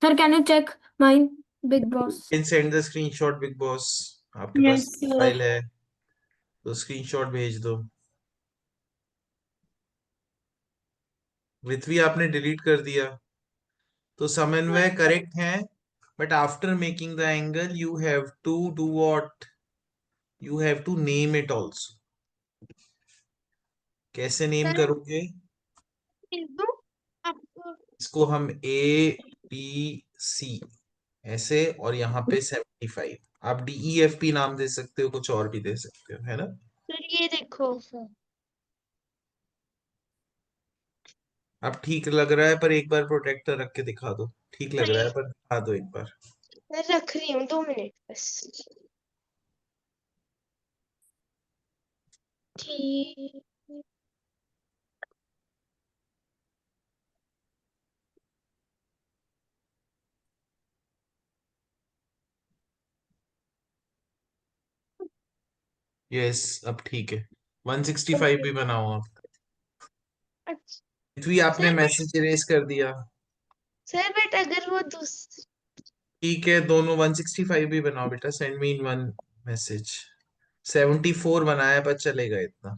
Sir, can you check mine, Big Boss? Can send the screenshot big boss. आपके पास Yes, sir. फाइल है तो स्क्रीनशॉट भेज दो। पृथ्वी आपने डिलीट कर दिया। तो समन्वय करेक्ट है, but after making the angle you have to do what? You have to name it also. कैसे नेम सर करोगे? भेज दूँ आपको? इसको हम ABC ऐसे, और यहाँ पे 75। आप DEFP नाम दे सकते हो, कुछ और भी दे सकते हो, है ना? सर ये देखो सर। अब ठीक लग रहा है, पर एक बार प्रोटेक्टर रख के दिखा दो। ठीक लग रहा है पर दिखा दो एक बार। सर रख रही हूँ 2 मिनट बस। ठीक यस अब ठीक है। 165 भी बनाओ आप। अच्छा पृथ्वी आपने सर मैसेज इरेज कर दिया। सर बट अगर वो दूसरी ठीक है दोनों 165 भी बनाओ बेटा, send me in one message. 74 बनाया पर चलेगा इतना।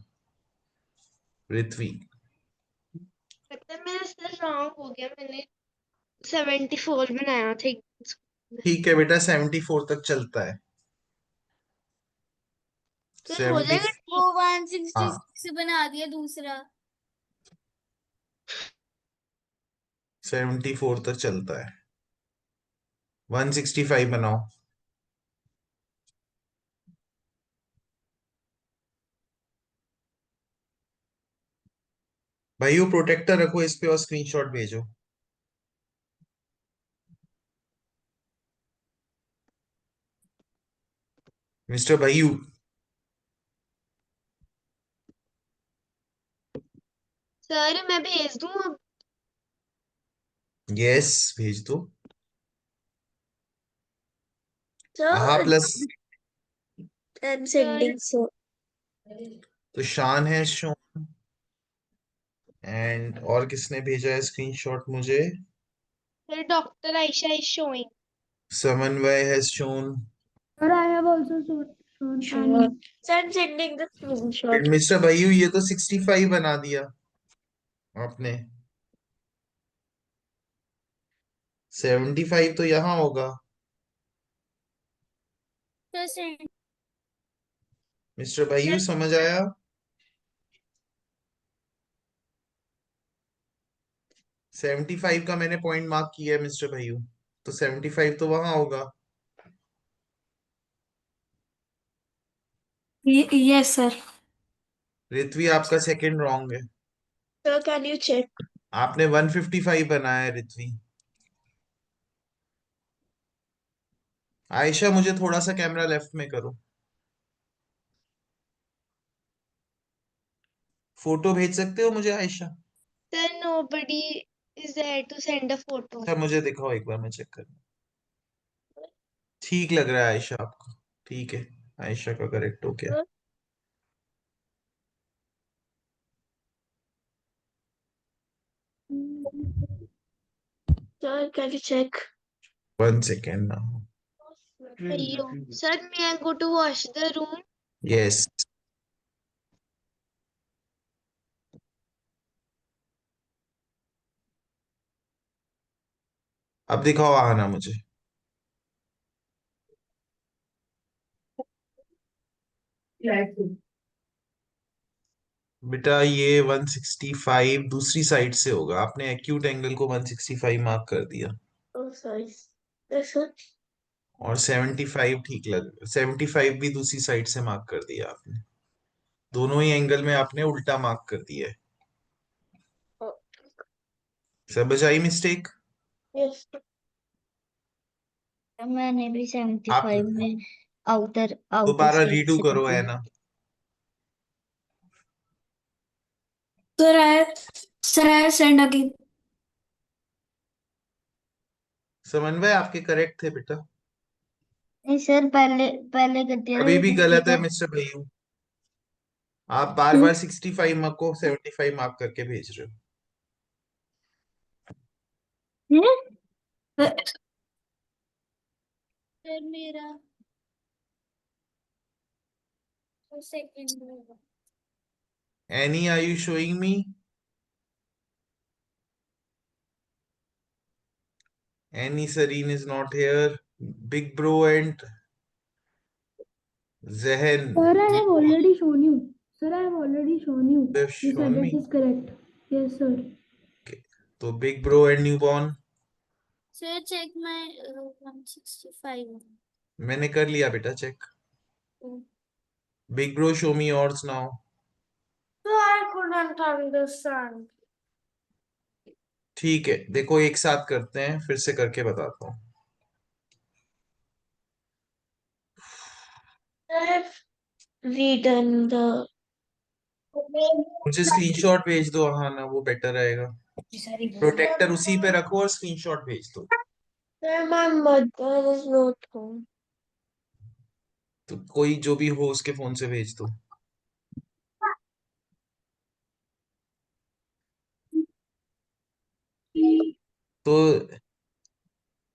पृथ्वी मतलब मेरा सर रॉन्ग हो गया, मैंने 74 बनाया था। ठीक है बेटा, 74 तक चलता है। सर हो 70 जाएगा वो ठीक? हाँ 166 बना दिया दूसरा। 74 तक चलता है। 165 बनाओ। भाई वो प्रोटेक्टर रखो इस पे और स्क्रीनशॉट भेजो। मिस्टर भाई सर मैं भेज दूं अब? यस भेज दो। आहा Sir, plus I'm sir sending, sir. तो शान है शो एंड और किसने भेजा है स्क्रीनशॉट मुझे? Sir doctor Ayesha is showing. Samanvay has shown. Sir, I have also shown Sure. Annie. So I'm sending the screenshot. Mister भाई ये तो 65 बना दिया आपने। 75 तो यहाँ होगा। तो सेंड। मिस्टर भाई सर समझ आया? 75 का मैंने पॉइंट मार्क किया है मिस्टर भाई, तो 75 तो वहां होगा। Yes sir. ऋत्वी आपका सेकंड रॉन्ग है। Sir, can you check? आपने 155 बनाया है ऋत्वी। आयशा मुझे थोड़ा सा कैमरा लेफ्ट में करो। फोटो भेज सकते हो मुझे Ayesha? Sir nobody is there to send a photo. अच्छा मुझे दिखाओ एक बार, मैं चेक कर। ठीक लग रहा है आयशा आपको? ठीक है, आयशा का करेक्ट हो गया। Sir, can you check? 1 second ना। अयो sir may I go to wash the room? Yes अब दिखाओ आना मुझे। बेटा ये 165 दूसरी साइड से होगा, आपने एक्यूट एंगल को 165 मार्क कर दिया। Oh, sorry. Yes, sir. और 75 ठीक लग, 75 भी दूसरी साइड से मार्क कर दिया आपने। दोनों ही एंगल में आपने उल्टा मार्क कर दिया है। Oh, समझ आई मिस्टेक? yes. मैंने भी आप 75 में आउटर आउटर दोबारा स्टेट रीडू से कर करो है दिया। ना। Sir I send again. समन्वय आपके करेक्ट थे बेटा। नहीं सर पहले पहले कर दिया था अभी भी लेकिन फिर गलत है क्या। मिस्टर भैयू। आप बार बार 65 मार्क को 75 मार्क करके भेज रहे हो। सर मेरा सेकंड होगा। Annie are you showing me? Annie Sareen is not here. Big bro and Jahan Sir, I have already shown you. Sir, I have already shown you. have This shown address me. is correct. Yes, sir. तो big bro and newborn sir check my 165। मैंने कर लिया बेटा check. Big bro show me yours now. So I couldn't understand. ठीक है देखो एक साथ करते हैं, फिर से करके बताता हूँ। I have redone the. मुझे स्क्रीनशॉट भेज दो, हाँ ना वो बेटर रहेगा। प्रोटेक्टर उसी पे रखो और स्क्रीनशॉट भेज दो। Sir, my mother is not home. तो कोई जो भी हो उसके फोन से भेज दो।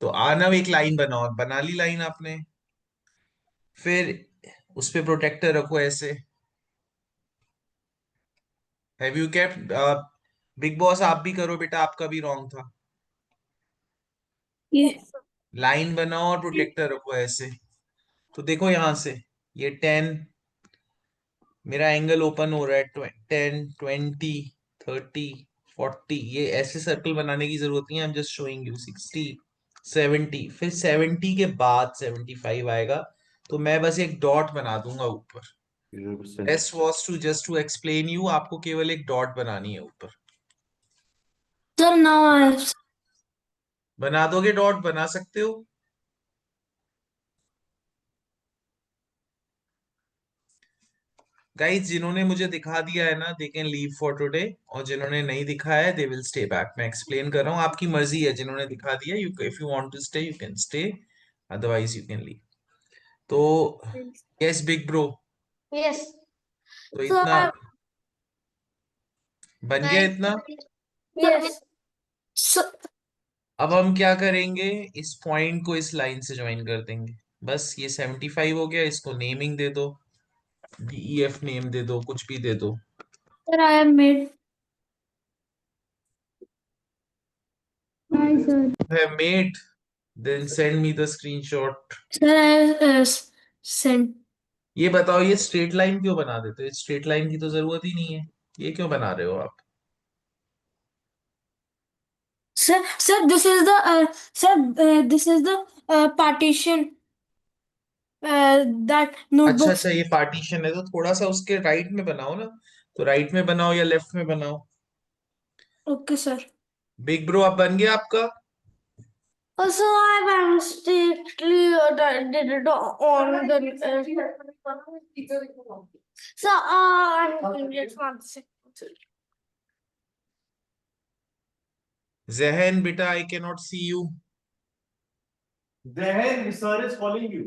तो आना, एक लाइन बनाओ, बना ली लाइन आपने, फिर उस पे प्रोटेक्टर रखो ऐसे। Have you kept? Big boss आप भी करो बेटा, आपका भी रॉन्ग था। ये लाइन बनाओ और प्रोटेक्टर रखो ऐसे। तो देखो यहां से, ये 10, मेरा एंगल ओपन हो रहा है, 10, 20, 30, 40, ये ऐसे सर्कल बनाने की जरूरत नहीं है, I am just showing you. 60, 70, फिर 70 के बाद 75 आएगा, तो मैं बस एक डॉट बना दूंगा ऊपर। This was to just to explain you, आपको केवल एक डॉट बनानी है ऊपर। सर नाउ बना दोगे डॉट? बना सकते हो? गाइस, जिन्होंने मुझे दिखा दिया है ना, they can leave for today, और जिन्होंने नहीं दिखाया है दे विल स्टे बैक। मैं एक्सप्लेन कर रहा हूँ, आपकी मर्जी है। जिन्होंने दिखा दिया, you if you want to stay you can stay, otherwise you can leave. तो यस बिग ब्रो, Yes. तो इतना बन गया, Nice. इतना। Yes. अब हम क्या करेंगे, इस पॉइंट को इस लाइन से ज्वाइन कर देंगे। बस ये 75 हो गया, इसको नेमिंग दे दो, DEF नेम दे दो, कुछ भी दे दो। Sir I have made Hi, sir. Have made, then send me the screenshot. Sir I send ये बताओ, ये स्ट्रेट लाइन क्यों बना देते हो? स्ट्रेट लाइन की तो जरूरत ही नहीं है, ये क्यों बना रहे हो आप? Sir this is the sir this is the partition that अच्छा नोटबुक अच्छा, ये पार्टीशन है, तो थोड़ा सा उसके राइट में बनाओ ना। तो राइट में बनाओ या लेफ्ट में बनाओ? ओके सर बिग ब्रो, अब बन गया आपका? also I mistakenly did it on the so I'm just one second. Jahan बेटा, I can not see you. Then sir is calling you.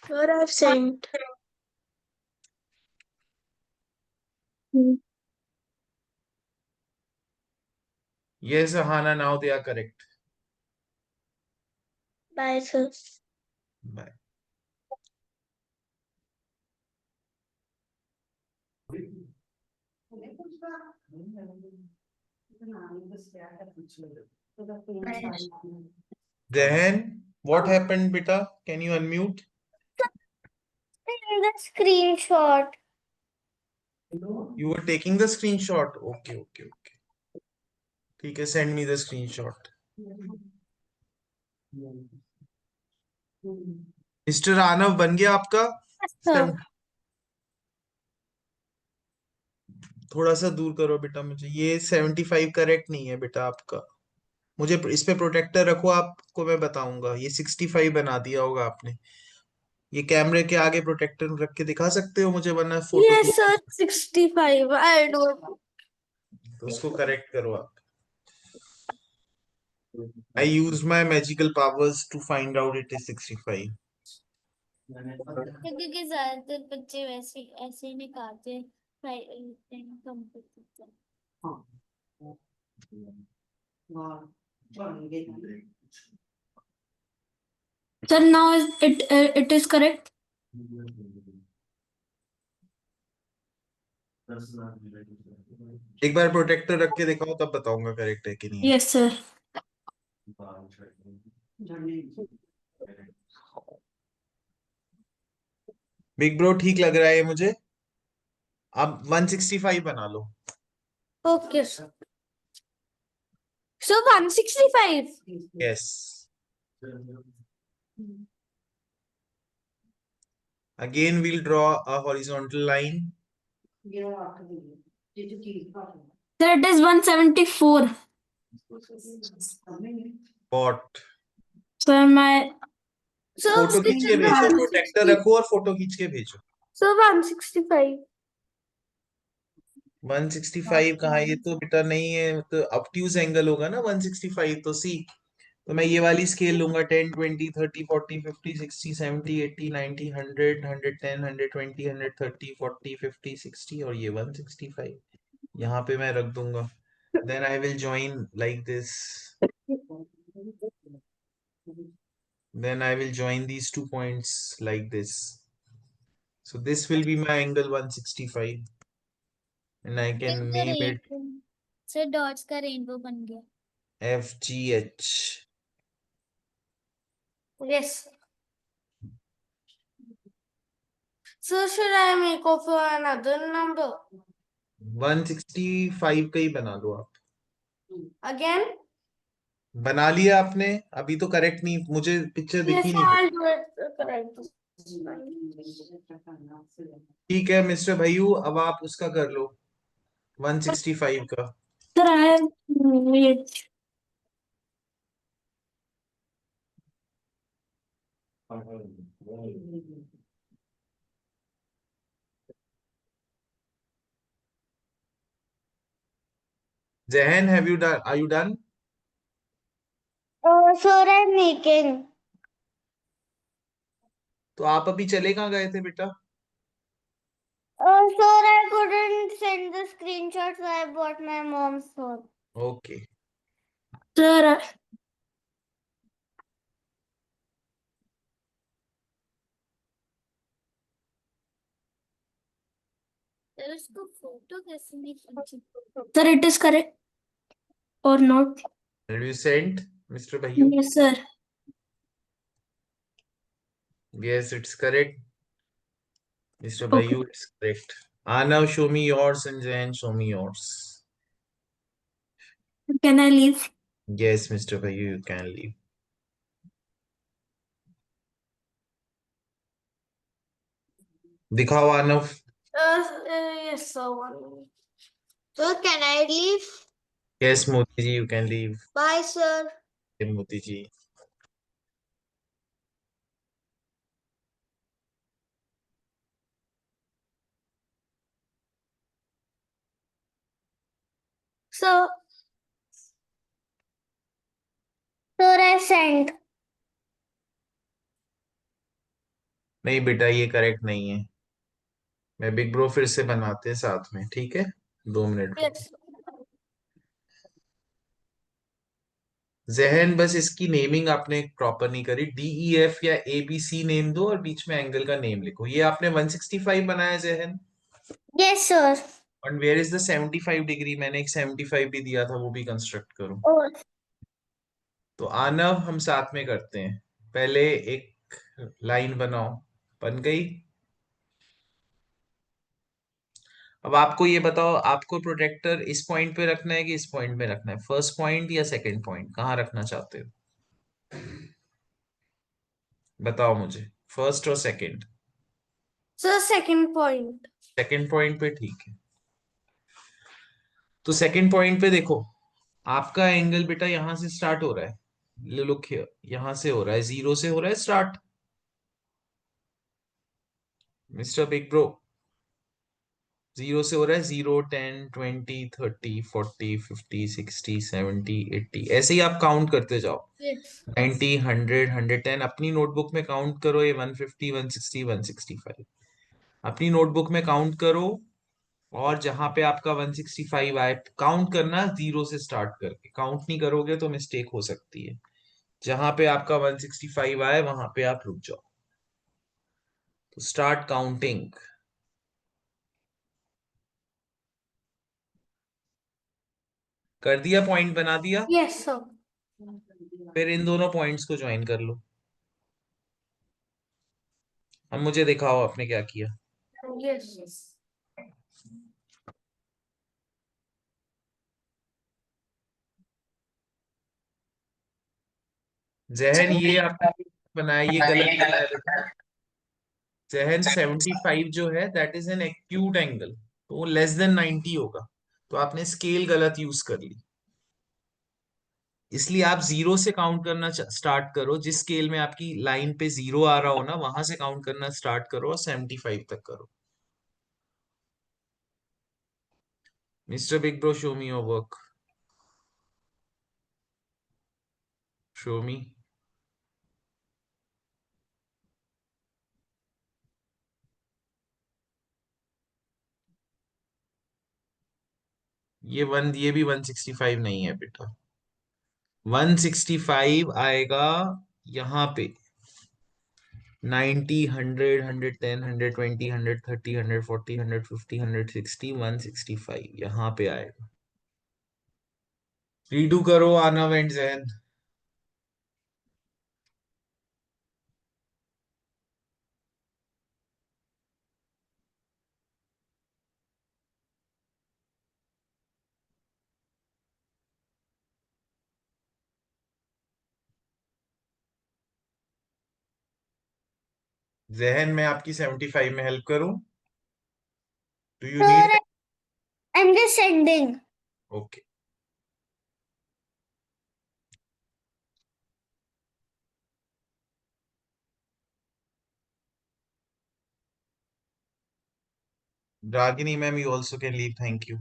Sir, I've sent. Yes, Hana, now they are correct. Bye, sir. Bye. Then what happened, beta? Can you unmute? The screenshot. You were taking the screenshot. Okay, okay, okay. ठीक है, send me the screenshot. Mister Aanav, बन गया आपका? Sir. थोड़ा सा दूर करो बेटा मुझे, ये 75 करेक्ट नहीं है बेटा आपका। मुझे इस पे प्रोटेक्टर रखो, आपको मैं बताऊंगा। ये 65 बना दिया होगा आपने। ये कैमरे के आगे प्रोटेक्टर रख के दिखा सकते हो मुझे, वरना photo Yes sir 65 I don't तो उसको करेक्ट करो आप। I used my magical powers to find out it is 65. क्योंकि ज्यादातर बच्चे वैसे ऐसे ही निकालते हैं computer sir now it is correct. एक बार प्रोटेक्टर रख के दिखाओ, तब बताऊंगा करेक्ट है कि नहीं है। Yes sir. बिग ब्रो, ठीक लग रहा है ये मुझे। अब 165 बना लो। Okay sir. So 165. Yes. Again we'll draw a horizontal line. Sir it is 174. What? Sir my so photo खींच के भेजो, प्रोटेक्टर रखो और फोटो खींच के भेजो। So 165. 165 कहाँ? ये तो बेटा नहीं है, तो obtuse एंगल होगा ना 165। तो सी तो मैं ये वाली स्केल लूंगा 10 20 30 40 50 60 70 80 90 100 110 120 130 40 50 60 और ये 165 यहाँ पे मैं रख दूंगा. Then I will join like this. Then I will join these 2 points like this. So this will be my angle 165 and I can name it sir dots का रेनबो बन गया. FGH. Yes. So should I make of another number 165 का ही बना दो आप. again? बना लिया आपने? अभी तो करेक्ट नहीं, मुझे पिक्चर दिखी Yes, नहीं. I'll do it correct. ठीक है मिस्टर भैयू, अब आप उसका कर लो 165 का. Sir, I have wait. Zehan, have you done? Are you done? Sir, I'm making. तो आप अभी चले कहाँ गए थे बेटा? Sir, I couldn't send the screenshot, so I bought my mom's phone. Okay. Sir, sir उसको फोटो कैसे नहीं खींची? sir, it is correct or not? Have you sent, Mr. Bhaiyu? Yes, sir. Yes, it's correct. Mr. Okay. Bhaiyu, it's correct. Now show me yours and Zehan, show me yours. Can I leave? Yes, Mr. Bhaiyu, you can leave. दिखाओ आनव. Yes, sir. 1 minute. Sir, can I leave? Yes, Moti ji, you can leave. Bye, sir. Okay, Moti ji. Sir, sir, I sent. नहीं बेटा, ये करेक्ट नहीं है. मैं बिग ब्रो फिर से बनाते हैं साथ में, ठीक है? 2 मिनट. Yes. जहन, बस इसकी नेमिंग आपने प्रॉपर नहीं करी. DEF या ABC नेम दो और बीच में एंगल का नेम लिखो. ये आपने 165 बनाया जहन. Yes, sir. और वेयर इज द 75 डिग्री? मैंने एक 75 भी दिया था, वो भी कंस्ट्रक्ट करो. Oh, तो आनव, हम साथ में करते हैं. पहले एक लाइन बनाओ. बन गई? अब आपको ये बताओ, आपको प्रोटेक्टर इस पॉइंट पे रखना है कि इस पॉइंट पे रखना है? फर्स्ट पॉइंट या सेकंड पॉइंट, कहाँ रखना चाहते हो? बताओ मुझे, फर्स्ट और second. sir, second point. Second point पे, ठीक है. तो सेकंड पॉइंट पे देखो, आपका एंगल बेटा यहां से स्टार्ट हो रहा है. लुक हियर, यहां से हो रहा है, 0 से हो रहा है स्टार्ट. मिस्टर बिग ब्रो, 0 से हो रहा है. 0 10 20 30 40 50 60 70 80 ऐसे ही आप काउंट करते जाओ. Yes. 90 100 110 अपनी नोटबुक में काउंट करो. ये 150 160 165 अपनी नोटबुक में काउंट करो. और जहां पे आपका 165 आए, काउंट करना 0 से स्टार्ट करके. काउंट नहीं करोगे तो मिस्टेक हो सकती है. जहां पे आपका 165 आए वहां पे आप रुक जाओ. तो स्टार्ट काउंटिंग. कर दिया? पॉइंट बना दिया? Yes, sir. फिर इन दोनों पॉइंट्स को ज्वाइन कर लो. अब मुझे दिखाओ आपने क्या किया. Yes. जहन, ये आपने बनाया, ये गलत बनाया बेटा. जहन, 75 जो है that is an acute angle, तो वो लेस देन 90 होगा. तो आपने स्केल गलत यूज कर ली. इसलिए आप 0 से काउंट करना स्टार्ट करो. जिस स्केल में आपकी लाइन पे 0 आ रहा हो ना, वहां से काउंट करना स्टार्ट करो और 75 तक करो. Mister big bro, show me your work. Show मी। ये भी 165 नहीं है बेटा। 165 आएगा यहाँ पे। 90, 100, 110, 120, 130, 140, 150, 160, 165 यहाँ पे आएगा। रीडू करो आनव एंड जैन। जहन मैं आपकी 75 में हेल्प करूं? Do you need? Sir, I'm just sending. Okay. Ragini ma'am, you also can leave, thank you.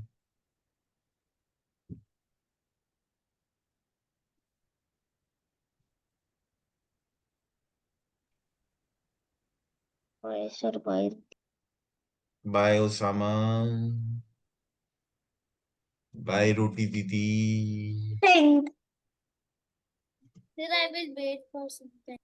Bye, sir. Bye. Bye Osama. Bye रोटी दीदी। Send. Sir, I will wait for some time.